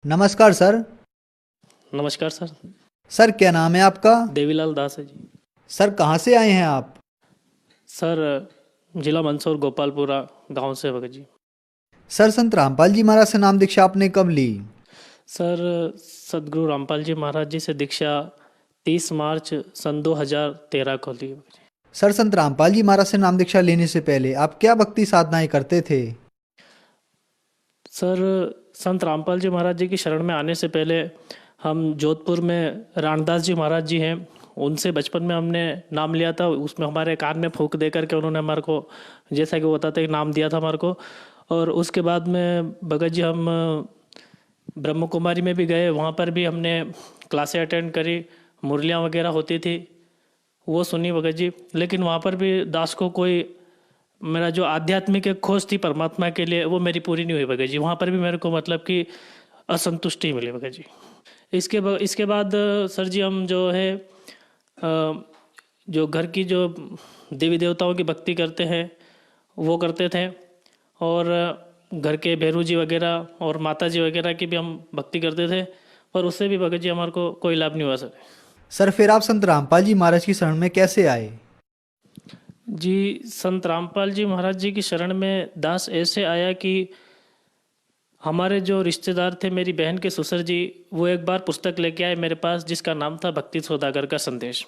नमस्कार सर। नमस्कार sir. Sir क्या नाम है आपका? देवीलाल दास है जी। सर कहाँ से आए हैं आप? सर जिला मंदसौर गोपालपुरा गांव से भगत जी। सर संत रामपाल जी महाराज से नाम दीक्षा आपने कब ली? सर सदगुरु रामपाल जी महाराज जी से दीक्षा 30 मार्च सन 2013 को ली भगत जी। सर संत रामपाल जी महाराज से नाम दीक्षा लेने से पहले आप क्या भक्ति साधनाएं करते थे? सर संत रामपाल जी महाराज जी की शरण में आने से पहले हम जोधपुर में रामदास जी महाराज जी हैं, उनसे बचपन में हमने नाम लिया था। उसमें हमारे कान में फूंक दे करके उन्होंने हमारे को, जैसा कि वो बताते हैं, नाम दिया था हमारे को। और उसके बाद में भगत जी हम ब्रह्म कुमारी में भी गए, वहाँ पर भी हमने क्लासें अटेंड करी, मुरलियाँ वगैरह होती थी वो सुनी भगत जी। लेकिन वहाँ पर भी दास को कोई, मेरा जो आध्यात्मिक एक खोज थी परमात्मा के लिए, वो मेरी पूरी नहीं हुई भगत जी। वहाँ पर भी मेरे को मतलब कि असंतुष्टि मिली भगत जी। इसके बाद सर जी हम जो है जो घर की जो देवी देवताओं की भक्ति करते हैं वो करते थे। और घर के भैरू जी वगैरह और माता जी वगैरह की भी हम भक्ति करते थे, पर उससे भी भगत जी हमारे को कोई लाभ नहीं हुआ सर। सर फिर आप संत रामपाल जी महाराज की शरण में कैसे आए? जी, संत रामपाल जी महाराज जी की शरण में दास ऐसे आया कि हमारे जो रिश्तेदार थे, मेरी बहन के ससुर जी, वो एक बार पुस्तक लेके आए मेरे पास जिसका नाम था भक्ति सौदागर का संदेश।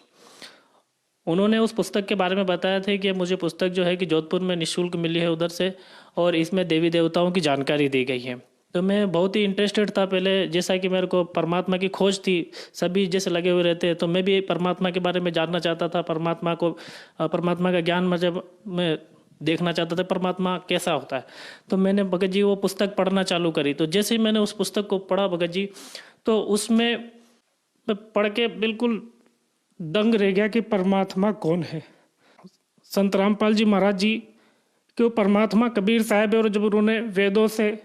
उन्होंने उस पुस्तक के बारे में बताया था कि मुझे पुस्तक जो है कि जोधपुर में निःशुल्क मिली है उधर से, और इसमें देवी देवताओं की जानकारी दी गई है। तो मैं बहुत ही इंटरेस्टेड था पहले, जैसा कि मेरे को परमात्मा की खोज थी, सभी जैसे लगे हुए रहते हैं, तो मैं भी परमात्मा के बारे में जानना चाहता था। परमात्मा का ज्ञान मतलब मैं देखना चाहता था, परमात्मा कैसा होता है। तो मैंने भगत जी वो पुस्तक पढ़ना चालू करी। तो जैसे ही मैंने उस पुस्तक को पढ़ा भगत जी, तो उसमें मैं पढ़ के बिल्कुल दंग रह गया कि परमात्मा कौन है। संत रामपाल जी महाराज जी कि वो परमात्मा कबीर साहब है, और जब उन्होंने वेदों से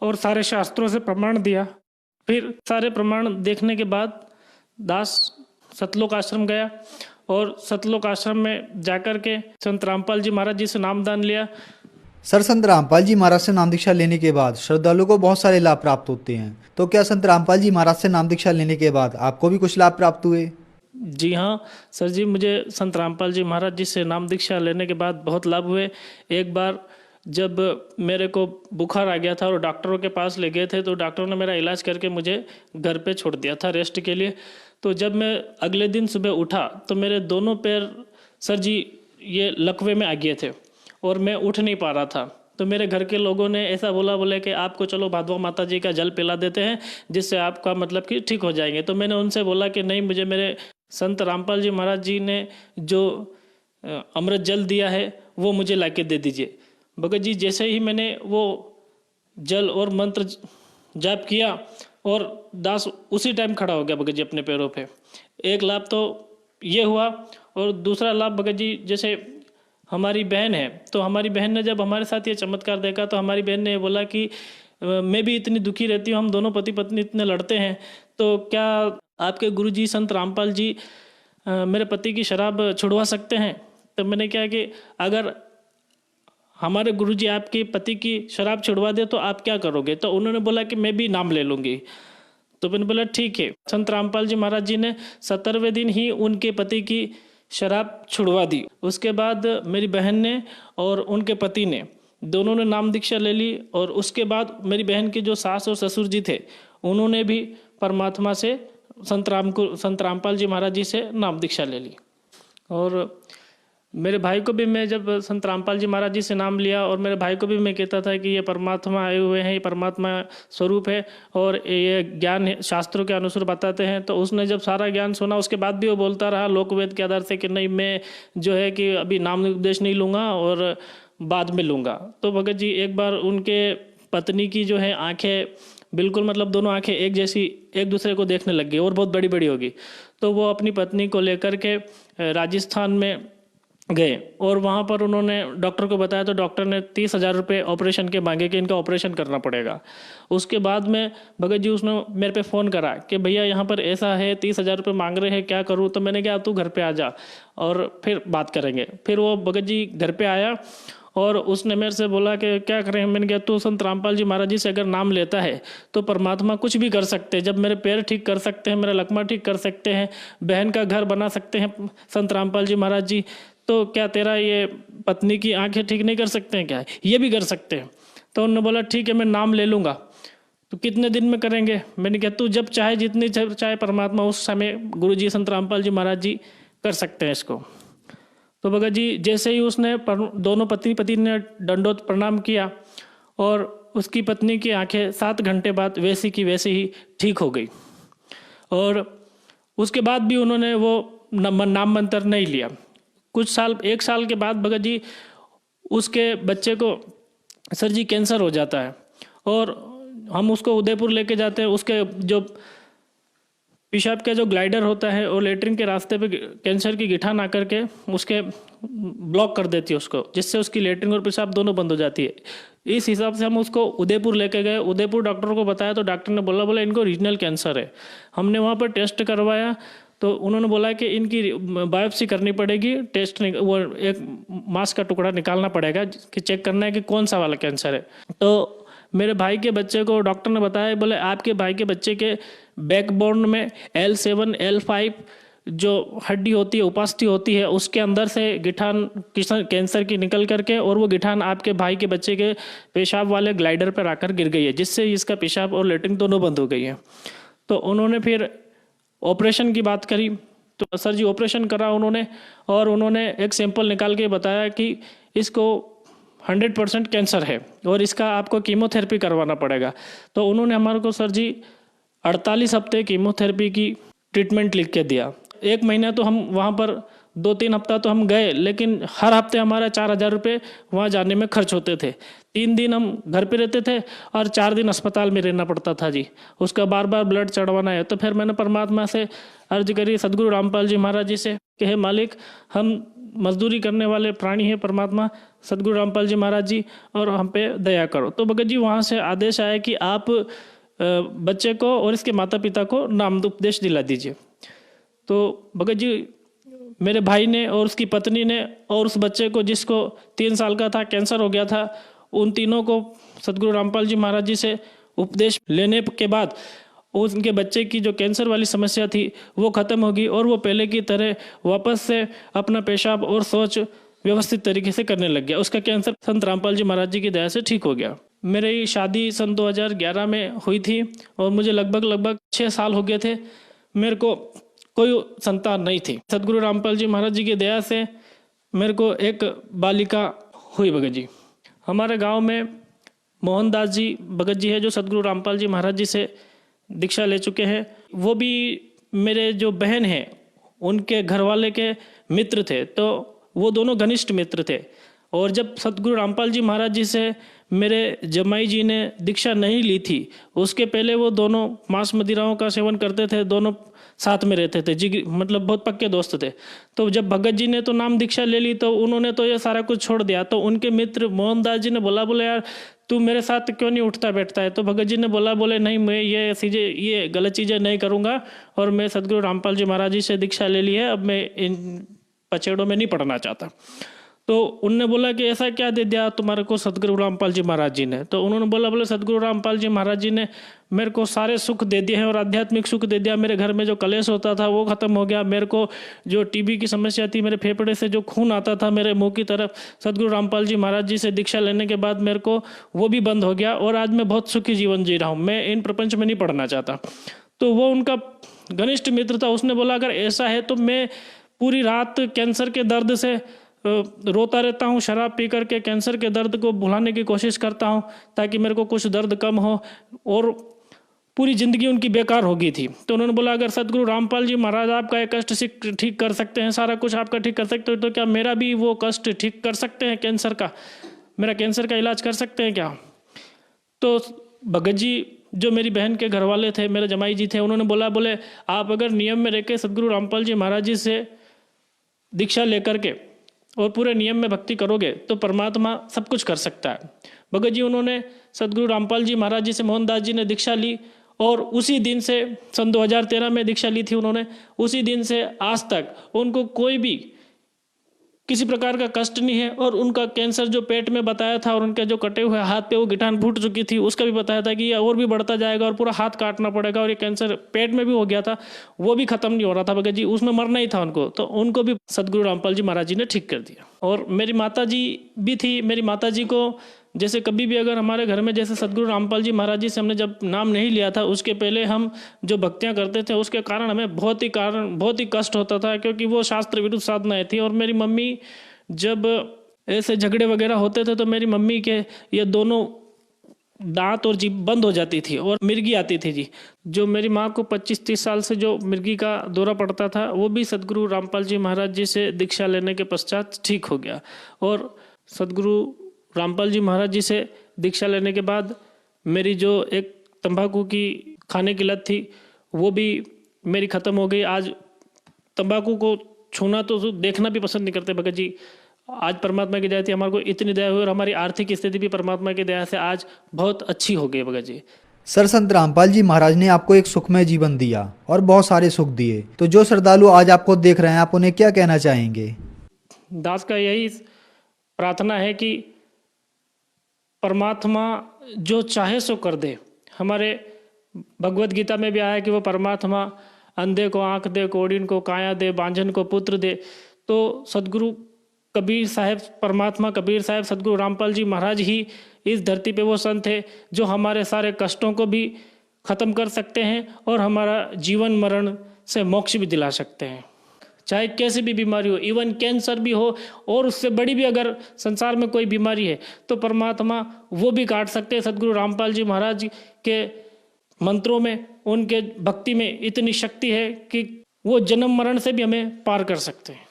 और सारे शास्त्रों से प्रमाण दिया, फिर सारे प्रमाण देखने के बाद दास सतलोक आश्रम गया, और सतलोक आश्रम में जाकर के संत रामपाल जी महाराज जी से नामदान लिया। सर संत रामपाल जी महाराज से नाम दीक्षा लेने के बाद श्रद्धालुओं को बहुत सारे लाभ प्राप्त होते हैं, तो क्या संत रामपाल जी महाराज से नाम दीक्षा लेने के बाद आपको भी कुछ लाभ प्राप्त हुए? जी हाँ सर जी, मुझे संत रामपाल जी महाराज जी से नाम दीक्षा लेने के बाद बहुत लाभ हुए। एक बार जब मेरे को बुखार आ गया था और डॉक्टरों के पास ले गए थे, तो डॉक्टरों ने मेरा इलाज करके मुझे घर पे छोड़ दिया था रेस्ट के लिए। तो जब मैं अगले दिन सुबह उठा तो मेरे दोनों पैर सर जी ये लकवे में आ गए थे, और मैं उठ नहीं पा रहा था। तो मेरे घर के लोगों ने ऐसा बोले कि आपको चलो भादवा माता जी का जल पिला देते हैं, जिससे आपका मतलब कि ठीक हो जाएंगे। तो मैंने उनसे बोला कि नहीं, मुझे मेरे संत रामपाल जी महाराज जी ने जो अमृत जल दिया है वो मुझे लाके दे दीजिए। भगत जी जैसे ही मैंने वो जल और मंत्र जाप किया, और दास उसी टाइम खड़ा हो गया भगत जी अपने पैरों पे। एक लाभ तो ये हुआ, और दूसरा लाभ भगत जी, जैसे हमारी बहन है, तो हमारी बहन ने जब हमारे साथ ये चमत्कार देखा, तो हमारी बहन ने ये बोला कि मैं भी इतनी दुखी रहती हूँ, हम दोनों पति पत्नी इतने लड़ते हैं, तो क्या आपके गुरुजी संत रामपाल जी मेरे पति की शराब छुड़वा सकते हैं? तो मैंने क्या कि अगर हमारे गुरुजी आपके पति की शराब छुड़वा दे तो आप क्या करोगे? तो उन्होंने बोला कि मैं भी नाम ले लूँगी। तो मैंने बोला ठीक है। संत रामपाल जी महाराज जी ने 17वें दिन ही उनके पति की शराब छुड़वा दी। उसके बाद मेरी बहन ने और उनके पति ने, दोनों ने नाम दीक्षा ले ली। और उसके बाद मेरी बहन के जो सास और ससुर जी थे, उन्होंने भी परमात्मा से संत रामपाल जी महाराज जी से नाम दीक्षा ले ली। और मेरे भाई को भी मैं जब संत रामपाल जी महाराज जी से नाम लिया, और मेरे भाई को भी मैं कहता था कि ये परमात्मा आए हुए हैं, ये परमात्मा स्वरूप है, और ये ज्ञान शास्त्रों के अनुसार बताते हैं। तो उसने जब सारा ज्ञान सुना, उसके बाद भी वो बोलता रहा लोकवेद के आधार से कि नहीं, मैं जो है कि अभी नाम उपदेश नहीं लूँगा और बाद में लूँगा। तो भगत जी एक बार उनके पत्नी की जो है आंखें बिल्कुल, मतलब दोनों आंखें एक जैसी एक दूसरे को देखने लग गई, और बहुत बड़ी बड़ी होगी। तो वो अपनी पत्नी को लेकर के राजस्थान में गए, और वहाँ पर उन्होंने डॉक्टर को बताया, तो डॉक्टर ने 30,000 रुपये ऑपरेशन के मांगे कि इनका ऑपरेशन करना पड़ेगा। उसके बाद में भगत जी उसने मेरे पे फ़ोन करा कि भैया यहाँ पर ऐसा है, 30,000 रुपये मांग रहे हैं, क्या करूँ? तो मैंने कहा तू घर पे आ जा और फिर बात करेंगे। फिर वो भगत जी घर पे आया, और उसने मेरे से बोला कि क्या करें। मैंने कहा तू संत रामपाल जी महाराज जी से अगर नाम लेता है तो परमात्मा कुछ भी कर सकते हैं। जब मेरे पैर ठीक कर सकते हैं, मेरा लकवा ठीक कर सकते हैं, बहन का घर बना सकते हैं संत रामपाल जी महाराज जी, तो क्या तेरा ये पत्नी की आंखें ठीक नहीं कर सकते हैं क्या? ये भी कर सकते हैं। तो उन्होंने बोला ठीक है मैं नाम ले लूँगा। तो कितने दिन में करेंगे? मैंने कहा तू जब चाहे, जितनी चाहे परमात्मा उस समय गुरु जी संत रामपाल जी महाराज जी कर सकते हैं इसको। तो भगत जी जैसे ही उसने दोनों पति ने दंडोत प्रणाम किया और उसकी पत्नी की आंखें 7 घंटे बाद वैसी की वैसी ही ठीक हो गई। और उसके बाद भी उन्होंने वो नाम मंत्र नहीं लिया। कुछ साल, 1 साल के बाद भगत जी उसके बच्चे को सर जी कैंसर हो जाता है और हम उसको उदयपुर लेके जाते हैं। उसके जो पेशाब का जो ग्लाइडर होता है और लेटरिन के रास्ते पे कैंसर की गिठान आकर के उसके ब्लॉक कर देती है उसको, जिससे उसकी लेटरिन और पेशाब दोनों बंद हो जाती है। इस हिसाब से हम उसको उदयपुर लेके गए। उदयपुर डॉक्टर को बताया तो डॉक्टर ने बोला इनको रीजनल कैंसर है। हमने वहाँ पर टेस्ट करवाया तो उन्होंने बोला कि इनकी बायोप्सी करनी पड़ेगी, टेस्ट वो एक मांस का टुकड़ा निकालना पड़ेगा कि चेक करना है कि कौन सा वाला कैंसर है। तो मेरे भाई के बच्चे को डॉक्टर ने बताया, बोले आपके भाई के बच्चे के बैकबोन में L7 L5 जो हड्डी होती है, उपास्थि होती है, उसके अंदर से गिठान कैंसर की निकल करके और वो गिठान आपके भाई के बच्चे के पेशाब वाले ग्लाइडर पर आकर गिर गई है, जिससे इसका पेशाब और लेटरिन दोनों बंद हो गई है। तो उन्होंने फिर ऑपरेशन की बात करी तो सर जी ऑपरेशन करा उन्होंने और उन्होंने एक सैंपल निकाल के बताया कि इसको 100% कैंसर है और इसका आपको कीमोथेरेपी करवाना पड़ेगा। तो उन्होंने हमारे को सर जी 48 हफ्ते कीमोथेरेपी की ट्रीटमेंट लिख के दिया। 1 महीना तो हम वहाँ पर 2-3 हफ्ता तो हम गए, लेकिन हर हफ्ते हमारा 4,000 रुपये वहाँ जाने में खर्च होते थे। 3 दिन हम घर पे रहते थे और 4 दिन अस्पताल में रहना पड़ता था जी। उसका बार बार ब्लड चढ़वाना है। तो फिर मैंने परमात्मा से अर्ज करी, सदगुरु रामपाल जी महाराज जी से कि हे मालिक, हम मजदूरी करने वाले प्राणी हैं परमात्मा सदगुरु रामपाल जी महाराज जी, और हम पे दया करो। तो भगत जी वहाँ से आदेश आया कि आप बच्चे को और इसके माता पिता को नाम उपदेश दिला दीजिए। तो भगत जी मेरे भाई ने और उसकी पत्नी ने और उस बच्चे को जिसको 3 साल का था, कैंसर हो गया था, उन तीनों को सदगुरु रामपाल जी महाराज जी से उपदेश लेने के बाद उनके बच्चे की जो कैंसर वाली समस्या थी वो ख़त्म होगी और वो पहले की तरह वापस से अपना पेशाब और शौच व्यवस्थित तरीके से करने लग गया। उसका कैंसर संत रामपाल जी महाराज जी की दया से ठीक हो गया। मेरी शादी सन 2011 में हुई थी और मुझे लगभग 6 साल हो गए थे, मेरे को कोई संतान नहीं थी। सदगुरु रामपाल जी महाराज जी की दया से मेरे को एक बालिका हुई भगत जी। हमारे गांव में मोहनदास जी भगत जी है जो सदगुरु रामपाल जी महाराज जी से दीक्षा ले चुके हैं। वो भी मेरे जो बहन हैं उनके घर वाले के मित्र थे, तो वो दोनों घनिष्ठ मित्र थे। और जब सदगुरु रामपाल जी महाराज जी से मेरे जमाई जी ने दीक्षा नहीं ली थी, उसके पहले वो दोनों मांस मदिराओं का सेवन करते थे, दोनों साथ में रहते थे, जी मतलब बहुत पक्के दोस्त थे। तो जब भगत जी ने तो नाम दीक्षा ले ली तो उन्होंने तो ये सारा कुछ छोड़ दिया। तो उनके मित्र मोहनदास जी ने बोला यार तू मेरे साथ क्यों नहीं उठता बैठता है? तो भगत जी ने बोले नहीं, मैं ये गलत चीज़ें नहीं करूँगा और मैं सदगुरु रामपाल जी महाराज जी से दीक्षा ले ली है, अब मैं इन पचेड़ों में नहीं पढ़ना चाहता। तो उनने बोला कि ऐसा क्या दे दिया तुम्हारे को सदगुरु रामपाल जी महाराज जी ने? तो उन्होंने बोले सदगुरु रामपाल जी महाराज जी ने मेरे को सारे सुख दे दिए हैं और आध्यात्मिक सुख दे दिया। मेरे घर में जो कलेश होता था वो खत्म हो गया। मेरे को जो टीबी की समस्या थी, मेरे फेफड़े से जो खून आता था मेरे मुंह की तरफ, सदगुरु रामपाल जी महाराज जी से दीक्षा लेने के बाद मेरे को वो भी बंद हो गया और आज मैं बहुत सुखी जीवन जी रहा हूँ। मैं इन प्रपंच में नहीं पढ़ना चाहता। तो वो उनका घनिष्ठ मित्र था, उसने बोला अगर ऐसा है तो मैं पूरी रात कैंसर के दर्द से रोता रहता हूँ, शराब पी करके कैंसर के दर्द को भुलाने की कोशिश करता हूँ ताकि मेरे को कुछ दर्द कम हो, और पूरी ज़िंदगी उनकी बेकार हो गई थी। तो उन्होंने बोला अगर सदगुरु रामपाल जी महाराज आपका ये कष्ट ठीक कर सकते हैं, सारा कुछ आपका ठीक कर सकते हो, तो क्या मेरा भी वो कष्ट ठीक कर सकते हैं? कैंसर का, मेरा कैंसर का इलाज कर सकते हैं क्या? तो भगत जी जो मेरी बहन के घर वाले थे, मेरे जमाई जी थे, उन्होंने बोले आप अगर नियम में रह के सदगुरु रामपाल जी महाराज जी से दीक्षा लेकर के और पूरे नियम में भक्ति करोगे तो परमात्मा सब कुछ कर सकता है। भगत जी उन्होंने सदगुरु रामपाल जी महाराज जी से मोहनदास जी ने दीक्षा ली और उसी दिन से सन 2013 में दीक्षा ली थी उन्होंने। उसी दिन से आज तक उनको कोई भी किसी प्रकार का कष्ट नहीं है, और उनका कैंसर जो पेट में बताया था और उनके जो कटे हुए हाथ पे वो गिटान फूट चुकी थी उसका भी बताया था कि ये और भी बढ़ता जाएगा और पूरा हाथ काटना पड़ेगा, और ये कैंसर पेट में भी हो गया था, वो भी खत्म नहीं हो रहा था भगत जी, उसमें मरना ही था उनको, तो उनको भी सदगुरु रामपाल जी महाराज जी ने ठीक कर दिया। और मेरी माता जी भी थी, मेरी माता जी को जैसे कभी भी अगर हमारे घर में जैसे सदगुरु रामपाल जी महाराज जी से हमने जब नाम नहीं लिया था उसके पहले हम जो भक्तियां करते थे उसके कारण हमें बहुत ही कष्ट होता था, क्योंकि वो शास्त्र विरुद्ध साधनाएं थी। और मेरी मम्मी जब ऐसे झगड़े वगैरह होते थे तो मेरी मम्मी के ये दोनों दांत और जीभ बंद हो जाती थी और मिर्गी आती थी जी। जो मेरी माँ को 25-30 साल से जो मिर्गी का दौरा पड़ता था वो भी सदगुरु रामपाल जी महाराज जी से दीक्षा लेने के पश्चात ठीक हो गया। और सदगुरु रामपाल जी महाराज जी से दीक्षा लेने के बाद मेरी जो एक तंबाकू की खाने की लत थी वो भी मेरी ख़त्म हो गई। आज तंबाकू को छूना तो देखना भी पसंद नहीं करते भगत जी। आज परमात्मा की दया थी, हमारे को इतनी दया हुई और हमारी आर्थिक स्थिति भी परमात्मा की दया से आज बहुत अच्छी हो गई भगत जी। सर, संत रामपाल जी महाराज ने आपको एक सुखमय जीवन दिया और बहुत सारे सुख दिए, तो जो श्रद्धालु आज आपको देख रहे हैं आप उन्हें क्या कहना चाहेंगे? दास का यही प्रार्थना है कि परमात्मा जो चाहे सो कर दे। हमारे भगवत गीता में भी आया कि वो परमात्मा अंधे को आंख दे, कोढ़ीन को काया दे, बांझन को पुत्र दे। तो सदगुरु कबीर साहब, परमात्मा कबीर साहब, सदगुरु रामपाल जी महाराज ही इस धरती पे वो संत है जो हमारे सारे कष्टों को भी खत्म कर सकते हैं और हमारा जीवन मरण से मोक्ष भी दिला सकते हैं। चाहे कैसी भी बीमारी हो, इवन कैंसर भी हो और उससे बड़ी भी अगर संसार में कोई बीमारी है तो परमात्मा वो भी काट सकते हैं। सदगुरु रामपाल जी महाराज के मंत्रों में, उनके भक्ति में इतनी शक्ति है कि वो जन्म मरण से भी हमें पार कर सकते हैं।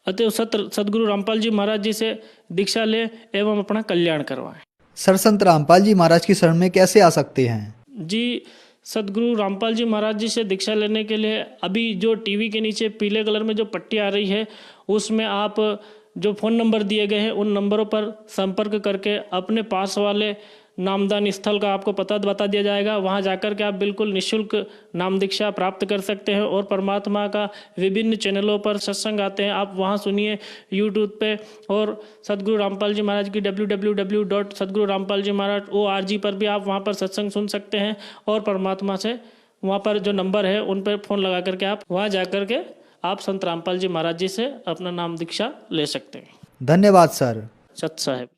अतः सदगुरु रामपाल जी महाराज जी से दीक्षा लें एवं अपना कल्याण करवाएं। सर, संत रामपाल जी महाराज की शरण में कैसे आ सकते हैं? जी, सदगुरु रामपाल जी महाराज जी से दीक्षा लेने के लिए अभी जो टीवी के नीचे पीले कलर में जो पट्टी आ रही है उसमें आप जो फ़ोन नंबर दिए गए हैं उन नंबरों पर संपर्क करके अपने पास वाले नामदान स्थल का आपको पता बता दिया जाएगा। वहां जाकर के आप बिल्कुल निःशुल्क नाम दीक्षा प्राप्त कर सकते हैं। और परमात्मा का विभिन्न चैनलों पर सत्संग आते हैं, आप वहां सुनिए यूट्यूब पे। और सदगुरु रामपाल जी महाराज की www.sadgururampaljimaharaj.org पर भी आप वहां पर सत्संग सुन सकते हैं। और परमात्मा से वहां पर जो नंबर है उन पर फ़ोन लगा करके आप वहां जाकर के आप संत रामपाल जी महाराज जी से अपना नाम दीक्षा ले सकते हैं। धन्यवाद सर। सत साहेब।